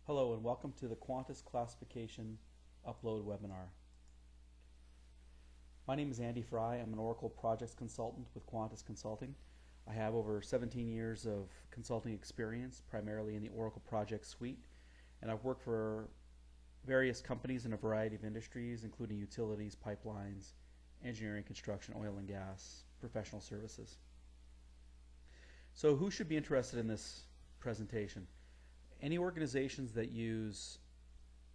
Hello and welcome to the Quantas Classification Upload webinar. My name is Andy Fry. I'm an Oracle Projects Consultant with Quantas Consulting. I have over 17 years of consulting experience, primarily in the Oracle Project Suite, and I've worked for various companies in a variety of industries, including utilities, pipelines, engineering, construction, oil and gas, professional services. So who should be interested in this presentation? Any organizations that use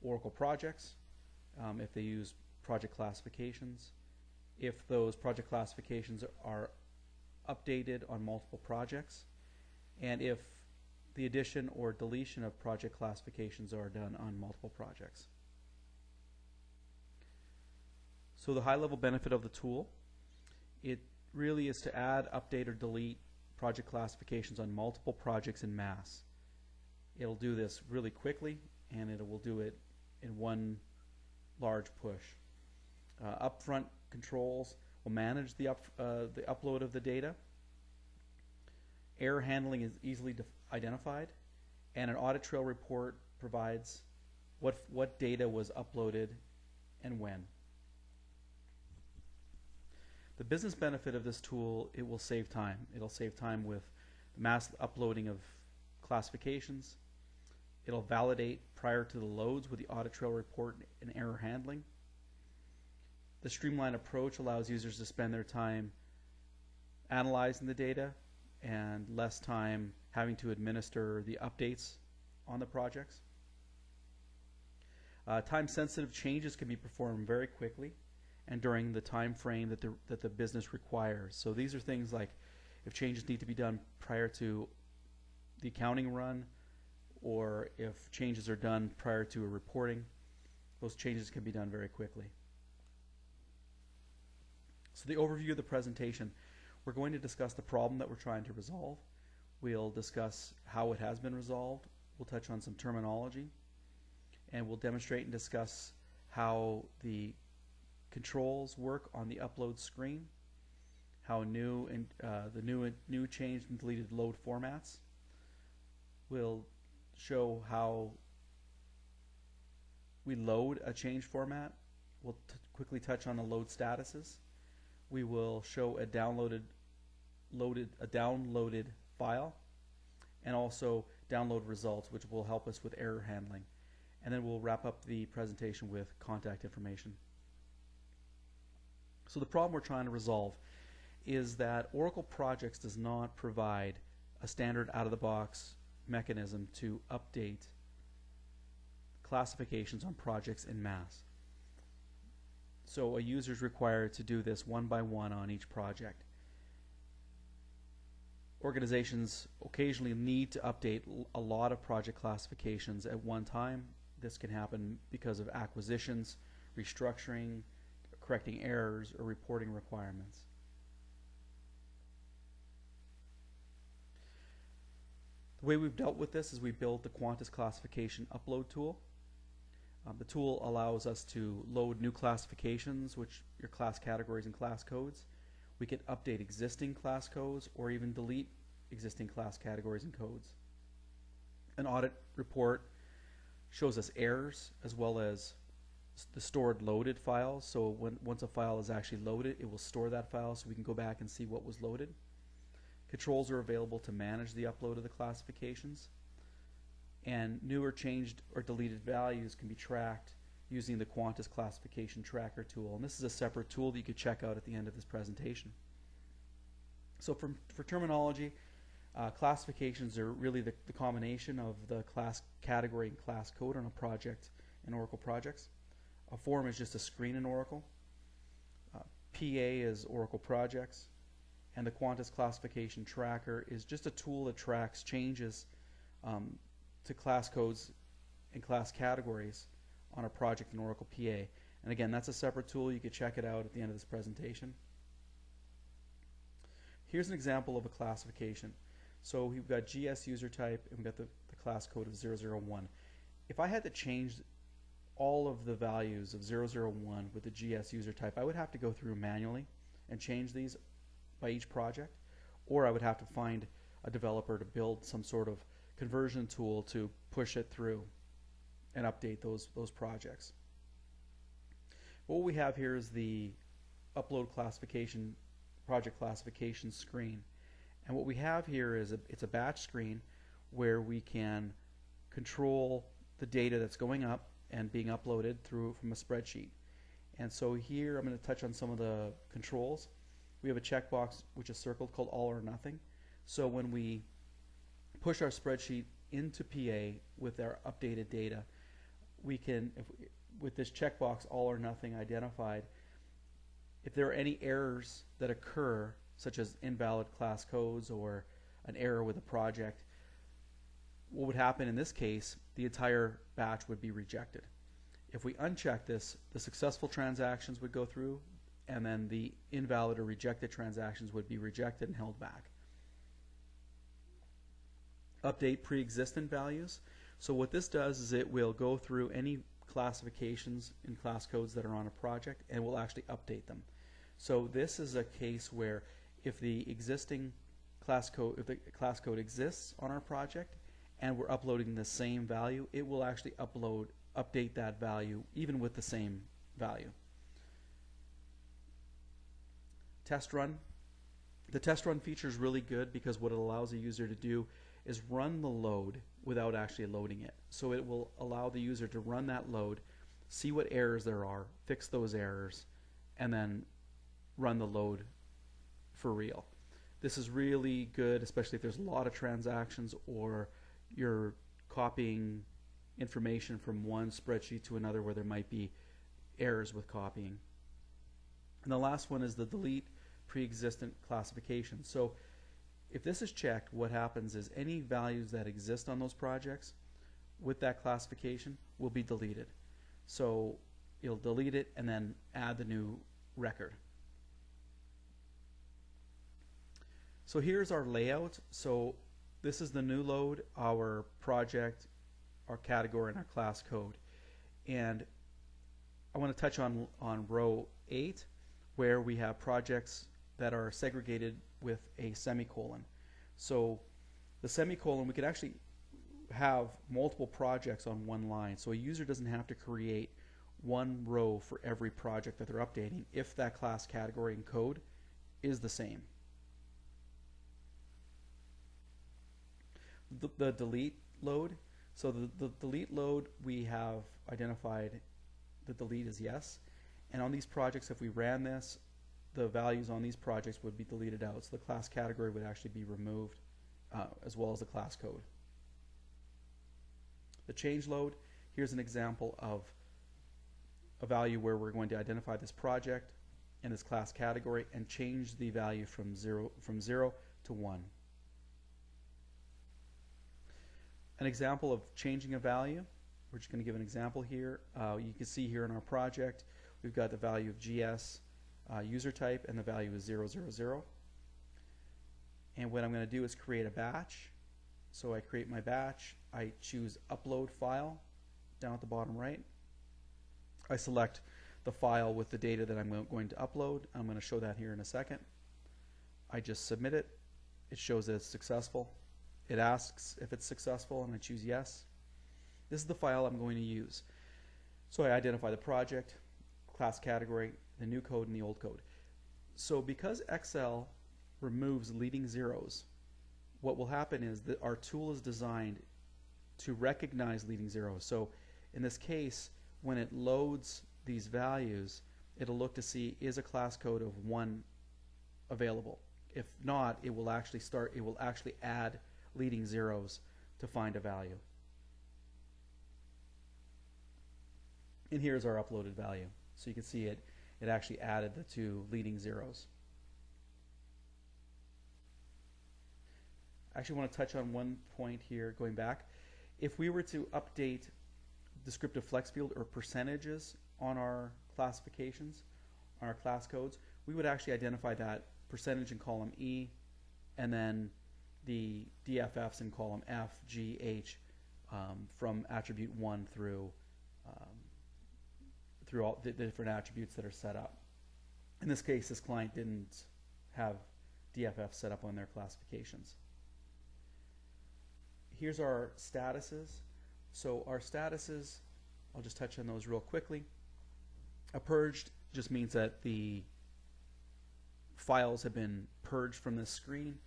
Oracle projects, if they use project classifications, if those project classifications are updated on multiple projects, and if the addition or deletion of project classifications are done on multiple projects. So the high-level benefit of the tool, it really is to add, update, or delete project classifications on multiple projects en masse. It'll do this really quickly, and it will do it in one large push. Upfront controls will manage the upload of the data. Error handling is easily identified, and an audit trail report provides what data was uploaded and when. The business benefit of this tool, it will save time. It'll save time with the mass uploading of classifications. It'll validate prior to the loads with the audit trail report and error handling. The streamlined approach allows users to spend their time analyzing the data and less time having to administer the updates on the projects. Time-sensitive changes can be performed very quickly and during the time frame that the business requires. So these are things like if changes need to be done prior to the accounting run, or if changes are done prior to a reporting, those changes can be done very quickly. So the overview of the presentation, we're going to discuss the problem that we're trying to resolve. We'll discuss how it has been resolved. We'll touch on some terminology, and we'll demonstrate and discuss how the controls work on the upload screen, how new and new changed and deleted load formats. We'll show how we load a change format. We'll quickly touch on the load statuses. We will show a downloaded file, and also download results, which will help us with error handling. And then we'll wrap up the presentation with contact information. So the problem we're trying to resolve is that Oracle Projects does not provide a standard out-of-the-box mechanism to update classifications on projects en masse. So a user is required to do this one by one on each project. Organizations occasionally need to update a lot of project classifications at one time. This can happen because of acquisitions, restructuring, correcting errors, or reporting requirements. The way we've dealt with this is we built the Quantas classification upload tool. The tool allows us to load new classifications, which are class categories and class codes. We can update existing class codes or even delete existing class categories and codes. An audit report shows us errors as well as the stored loaded files. So once a file is actually loaded, it will store that file so we can go back and see what was loaded. Controls are available to manage the upload of the classifications, and new or changed or deleted values can be tracked using the Quantas classification tracker tool. And this is a separate tool that you could check out at the end of this presentation. So for terminology, classifications are really the combination of the class category and class code on a project in Oracle Projects. A form is just a screen in Oracle. PA is Oracle Projects. And the Quantas classification tracker is just a tool that tracks changes to class codes and class categories on a project in Oracle PA. And again, that's a separate tool. You can check it out at the end of this presentation. Here's an example of a classification. So we've got GS user type, and we've got the class code of 001. If I had to change all of the values of 001 with the GS user type, I would have to go through manually and change these by each project, or I would have to find a developer to build some sort of conversion tool to push it through. and update those projects. What we have here is the upload classification, project classification screen. And what we have here is it's a batch screen where we can control the data that's going up and being uploaded through from a spreadsheet. And so here I'm going to touch on some of the controls. We have a checkbox which is circled called all or nothing. So when we push our spreadsheet into PA with our updated data, we can, with this checkbox all or nothing identified, if there are any errors that occur, such as invalid class codes or an error with a project, what would happen in this case, the entire batch would be rejected. If we uncheck this, the successful transactions would go through, and then the invalid or rejected transactions would be rejected and held back. Update pre-existent values. So what this does is it will go through any classifications in class codes that are on a project and will actually update them. So this is a case where if the existing class code, if the class code exists on our project and we're uploading the same value, it will actually update that value even with the same value. Test run. The test run feature is really good because what it allows a user to do is run the load without actually loading it. So it will allow the user to run that load, see what errors there are, fix those errors, and then run the load for real. This is really good, especially if there's a lot of transactions or you're copying information from one spreadsheet to another where there might be errors with copying. And the last one is the delete pre-existent classification. So if this is checked, what happens is any values that exist on those projects with that classification will be deleted. So you'll delete it and then add the new record. So here's our layout. So this is the new load, our project, our category, and our class code. And I want to touch on row 8, where we have projects that are segregated with a semicolon. So the semicolon, we could actually have multiple projects on one line. So a user doesn't have to create one row for every project that they're updating if that class category and code is the same. The delete load. So the delete load, we have identified the delete is yes. And on these projects, if we ran this, the values on these projects would be deleted out. So the class category would actually be removed as well as the class code. The change load, here's an example of a value where we're going to identify this project and this class category and change the value from 0 to 1. An example of changing a value, we're just going to give an example here. You can see here in our project, we've got the value of GS user type, and the value is 000. And what I'm going to do is create a batch. So I create my batch. I choose upload file down at the bottom right. I select the file with the data that I'm going to upload. I'm going to show that here in a second. I just submit it. It shows that it's successful. It asks if it's successful, and I choose yes. This is the file I'm going to use. So I identify the project, class category, the new code, and the old code. So because Excel removes leading zeros, what will happen is that our tool is designed to recognize leading zeros. So in this case, when it loads these values, it'll look to see is a class code of 1 available. If not, it will actually add leading zeros to find a value. And here's our uploaded value. So you can see it actually added the 2 leading zeros. I actually want to touch on one point here going back. If we were to update descriptive flex field or percentages on our classifications, on our class codes, we would actually identify that percentage in column E and then the DFFs in column F, G, H from attribute 1 through all the different attributes that are set up. In this case, this client didn't have DFF set up on their classifications. Here's our statuses. So our statuses, I'll just touch on those real quickly. A purged just means that the files have been purged from this screen.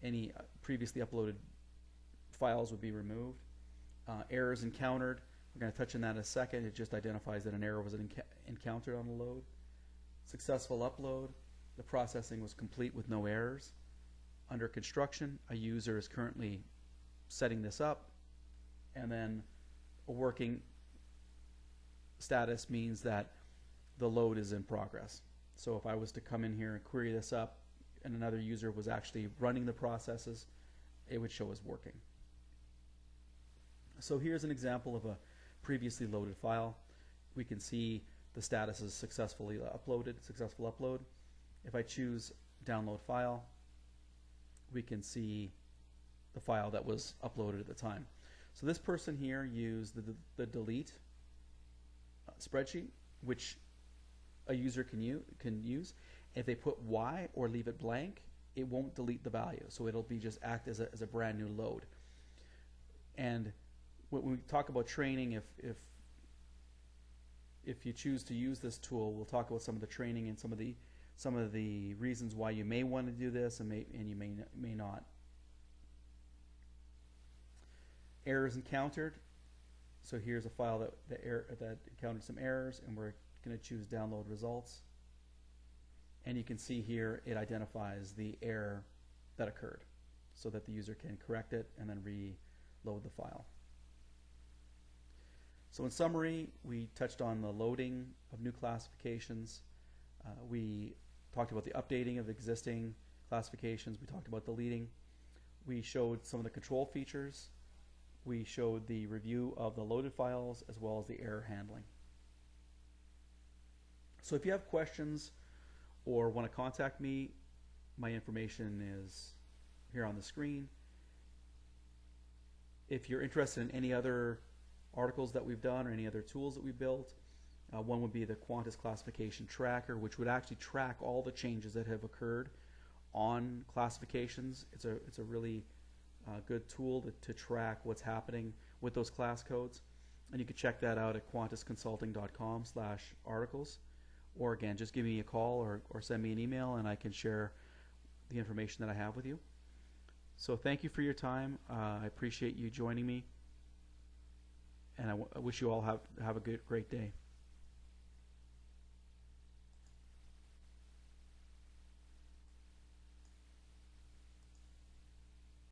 Any previously uploaded files would be removed. Errors encountered, we're going to touch on that in a second. It just identifies that an error was encountered on the load. Successful upload, the processing was complete with no errors. Under construction, a user is currently setting this up, and then a working status means that the load is in progress. So if I was to come in here and query this up and another user was actually running the processes, it would show as working. So here's an example of a previously loaded file. We can see the status is successfully uploaded, successful upload. If I choose download file, we can see the file that was uploaded at the time. So this person here used the delete spreadsheet, which a user can use. If they put Y or leave it blank, it won't delete the value. So it'll be just act as a brand new load. And when we talk about training, if you choose to use this tool, we'll talk about some of the training and some of the reasons why you may want to do this and you may not. Errors encountered. So here's a file that encountered some errors, and we're going to choose download results. And you can see here it identifies the error that occurred so that the user can correct it and then reload the file. So in summary, we touched on the loading of new classifications. We talked about the updating of existing classifications. We talked about deleting. We showed some of the control features. We showed the review of the loaded files as well as the error handling. So if you have questions or want to contact me, my information is here on the screen. If you're interested in any other articles that we've done or any other tools that we built, one would be the Quantas classification tracker, which would actually track all the changes that have occurred on classifications. It's a really good tool to track what's happening with those class codes, and you can check that out at quantasconsulting.com/articles, or again, just give me a call or send me an email and I can share the information that I have with you. So thank you for your time. I appreciate you joining me, and I wish you all have a great day.